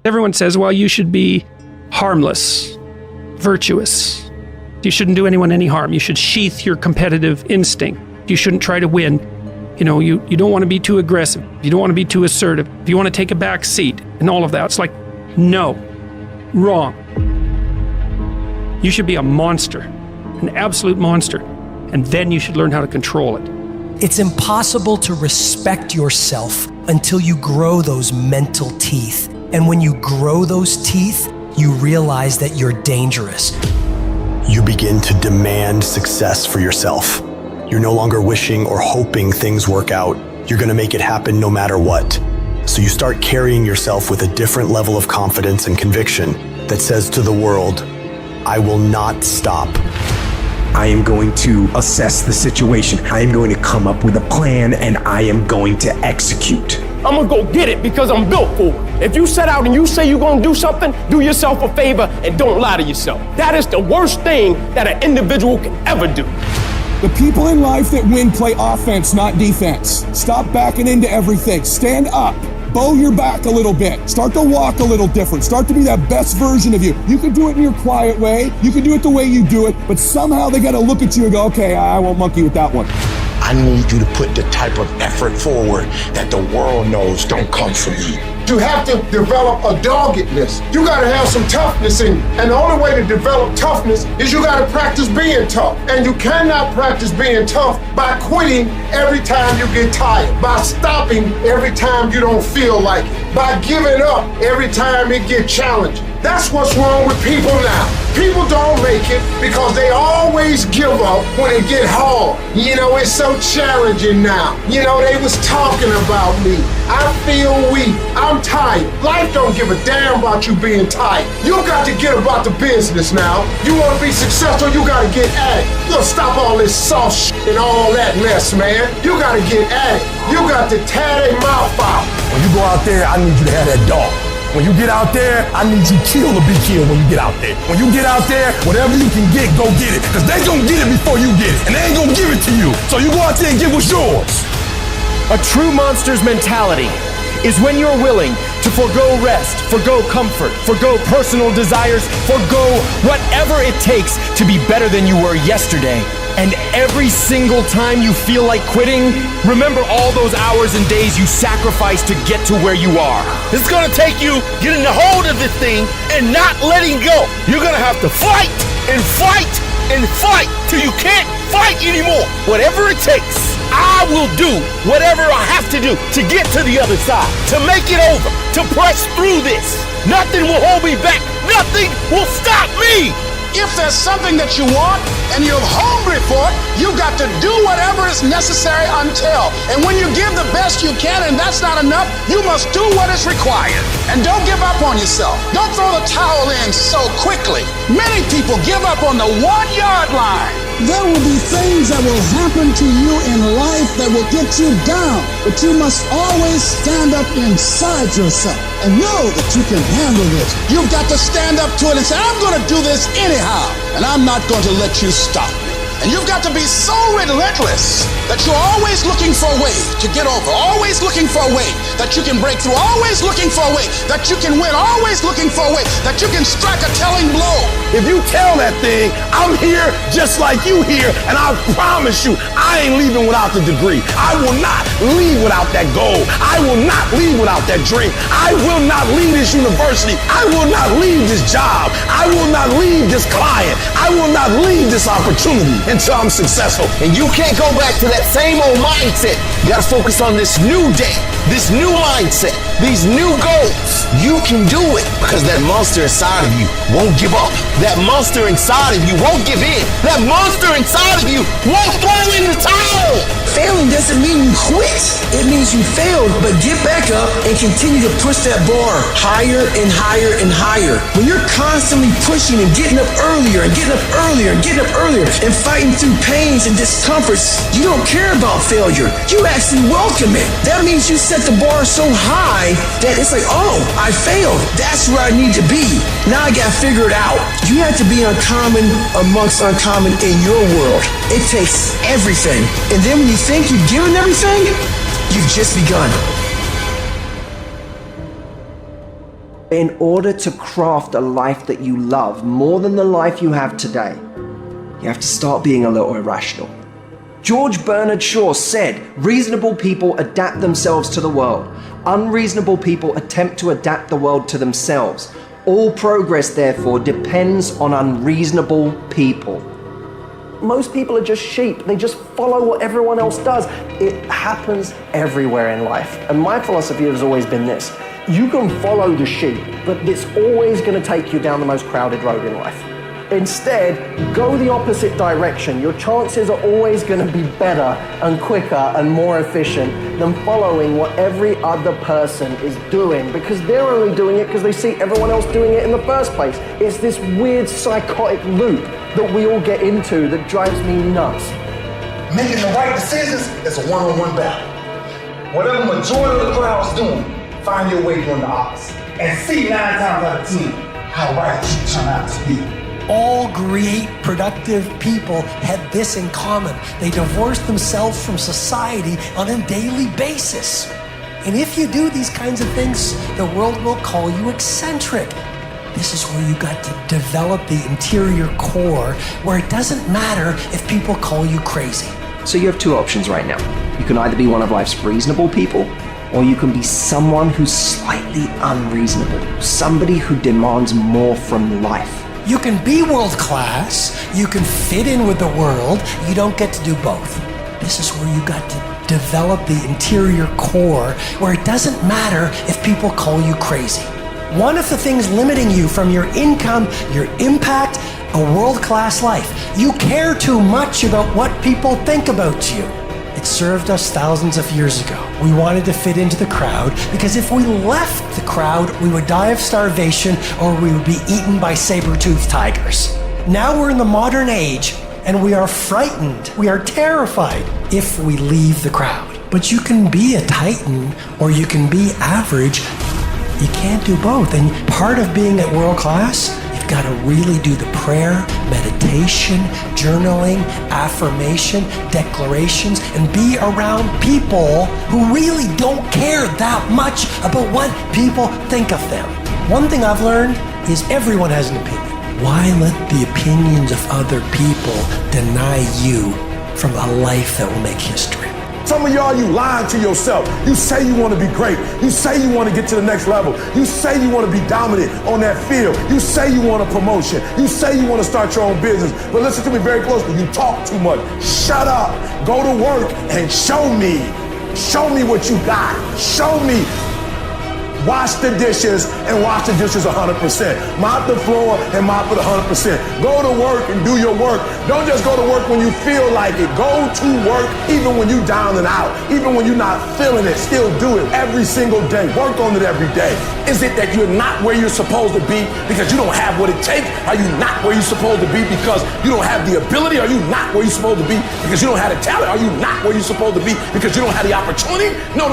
Everyone says, well, you should be harmless, virtuous. You shouldn't do anyone any harm. You should sheath your competitive instinct. You shouldn't try to win. You know, you don't want to be too aggressive. You don't want to be too assertive. You want to take a back seat and all of that. It's like, no, wrong. You should be a monster, an absolute monster, and then you should learn how to control it. It's impossible to respect yourself until you grow those mental teeth. And when you grow those teeth, you realize that you're dangerous. You begin to demand success for yourself. You're no longer wishing or hoping things work out. You're going to make it happen no matter what. So you start carrying yourself with a different level of confidence and conviction that says to the world, I will not stop. I am going to assess the situation. I am going to come up with a plan, and I am going to execute. I'm gonna go get it because I'm built for it. If you set out and you say you're gonna do something, do yourself a favor and don't lie to yourself. That is the worst thing that an individual can ever do. The people in life that win play offense, not defense. Stop backing into everything. Stand up. Bow your back a little bit. Start to walk a little different. Start to be that best version of you. You can do it in your quiet way. You can do it the way you do it, but somehow they got to look at you and go, okay, I won't monkey with that one. I need you to put the type of effort forward that the world knows don't come from you. You have to develop a doggedness. You gotta have some toughness in you. And the only way to develop toughness is you gotta practice being tough. And you cannot practice being tough by quitting every time you get tired, by stopping every time you don't feel like it, by giving up every time it gets challenging. That's what's wrong with people now. People don't make it because they always give up when it get hard. You know, it's so challenging now. You know, they was talking about me. I feel weak. I'm tired. Life don't give a damn about you being tired. You got to get about the business now. You want to be successful, you got to get at it. You got to stop all this soft shit and all that mess, man. You got to get at it. You got to tear their mouth out. When you go out there, I need you to have that dog. When you get out there, I need you kill to be killed when you get out there. When you get out there, whatever you can get, go get it. Because they gonna get it before you get it. And they ain't gonna give it to you. So you go out there and get what's yours. A true monster's mentality is when you're willing to forgo rest, forgo comfort, forgo personal desires, forgo whatever it takes to be better than you were yesterday. And every single time you feel like quitting, remember all those hours and days you sacrificed to get to where you are. It's gonna take you getting a hold of this thing and not letting go. You're gonna have to fight and fight and fight till you can't fight anymore. Whatever it takes, I will do whatever I have to do to get to the other side, to make it over, to press through this. Nothing will hold me back. Nothing will stop me. If there's something that you want and you're hungry for it, you got to do whatever is necessary until. And when you give the best you can and that's not enough, you must do what is required. And don't give up on yourself. Don't throw the towel in so quickly. Many people give up on the 1-yard line. There will be things that will happen to you in life that will get you down, but you must always stand up inside yourself and know that you can handle this. You've got to stand up to it and say, I'm going to do this anyhow, and I'm not going to let you stop me. And you've got to be so relentless that you're always looking for a way to get over, always looking for a way that you can break through, always looking for a way that you can win, always looking for a way that you can strike a telling blow. If you tell that thing, I'm here just like you here, and I promise you, I ain't leaving without the degree. I will not leave without that goal. I will not leave without that dream. I will not leave this university. I will not leave this job. I will not leave this client. I will not leave this opportunity until I'm successful. And you can't go back to that same old mindset. You gotta focus on this new day, this new mindset, these new goals. You can do it because that monster inside of you won't give up. That monster inside of you won't give in. That monster inside of you won't throw in the towel. Failing doesn't mean you quit. It means you failed, but get back up and continue to push that bar higher and higher and higher. When you're constantly pushing and getting up earlier and getting up earlier and getting up earlier and fighting through pains and discomforts, you don't care about failure. You actually welcome it. That means you set the bar so high that it's like, oh, I failed. That's where I need to be. Now I gotta figure it out. You have to be uncommon amongst uncommon in your world. It takes everything. And then when you think you've given everything, you've just begun. In order to craft a life that you love more than the life you have today, you have to start being a little irrational. George Bernard Shaw said, reasonable people adapt themselves to the world. Unreasonable people attempt to adapt the world to themselves. All progress, therefore, depends on unreasonable people. Most people are just sheep. They just follow what everyone else does. It happens everywhere in life. And my philosophy has always been this. You can follow the sheep, but it's always going to take you down the most crowded road in life. Instead, go the opposite direction. Your chances are always going to be better and quicker and more efficient than following what every other person is doing, because they're only doing it because they see everyone else doing it in the first place. It's this weird psychotic loop that we all get into that drives me nuts. Making the right decisions is a one-on-one battle. Whatever majority of the crowd's doing, find your way doing the opposite. And see 9 times out of 10 how right you turn out to be. All great, productive people had this in common. They divorced themselves from society on a daily basis. And if you do these kinds of things, the world will call you eccentric. This is where you got to develop the interior core, where it doesn't matter if people call you crazy. So you have two options right now. You can either be one of life's reasonable people, or you can be someone who's slightly unreasonable, somebody who demands more from life. You can be world class, you can fit in with the world, you don't get to do both. This is where you got to develop the interior core, where it doesn't matter if people call you crazy. One of the things limiting you from your income, your impact, a world-class life. You care too much about what people think about you. It served us thousands of years ago. We wanted to fit into the crowd because if we left the crowd, we would die of starvation or we would be eaten by saber-toothed tigers. Now we're in the modern age and we are frightened, we are terrified if we leave the crowd. But you can be a titan or you can be average. You can't do both. And part of being at world class, you've got to really do the prayer, meditation, journaling, affirmation, declarations, and be around people who really don't care that much about what people think of them. One thing I've learned is everyone has an opinion. Why let the opinions of other people deny you from a life that will make history? Some of y'all, you lying to yourself. You say you want to be great. You say you want to get to the next level. You say you want to be dominant on that field. You say you want a promotion. You say you want to start your own business. But listen to me very closely. You talk too much. Shut up. Go to work and show me. Show me what you got. Show me. Wash the dishes and wash the dishes 100%. Mop the floor and mop it 100%. Go to work and do your work. Don't just go to work when you feel like it. Go to work even when you're down and out. Even when you're not feeling it, still do it every single day. Work on it every day. Is it that you're not where you're supposed to be because you don't have what it takes? Are you not where you're supposed to be because you don't have the ability? Are you not where you're supposed to be because you don't have the talent? Are you not where you're supposed to be because you don't have the opportunity? No.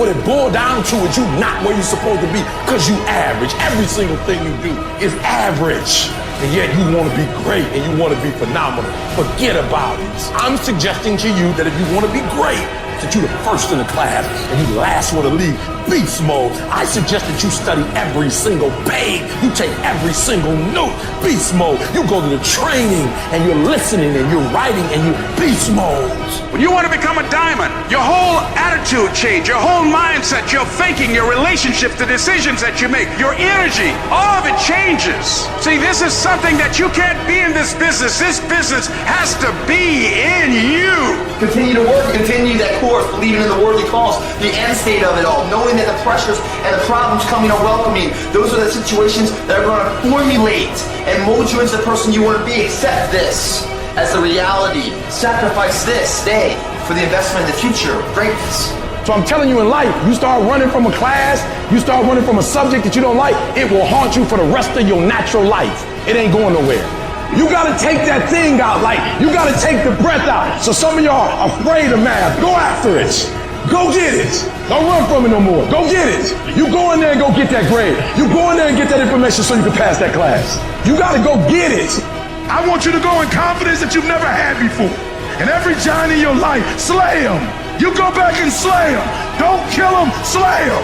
What it boiled down to is you not where you're supposed to be because you average. Every single thing you do is average. And yet you want to be great and you want to be phenomenal. Forget about it. I'm suggesting to you that if you want to be great, that you're the first in the class and you last want to leave beast mode. I suggest that you study every single page. You take every single note, beast mode. You go to the training and you're listening and you're writing and you're beast mode. When you want to become a diamond, your whole attitude change, your whole mindset, your thinking, your relationships, the decisions that you make, your energy, all of it changes. See, this is something that you can't be in this business. This business has to be in you. Continue to work, continue that course, believing in the worthy cause, the end state of it all, knowing that the pressures and the problems coming are welcoming. Those are the situations that are going to formulate and mold you into the person you want to be. Accept this as the reality. Sacrifice this day for the investment in the future, greatness. So I'm telling you, in life, you start running from a class, you start running from a subject that you don't like, it will haunt you for the rest of your natural life. It ain't going nowhere. You gotta take that thing out, like you gotta take the breath out. So some of y'all are afraid of math. Go after it. Go get it. Don't run from it no more. Go get it. You go in there and go get that grade. You go in there and get that information so you can pass that class. You gotta go get it. I want you to go in confidence that you've never had before. And every giant in your life, slay him. You go back and slay him. Don't kill him, slay him.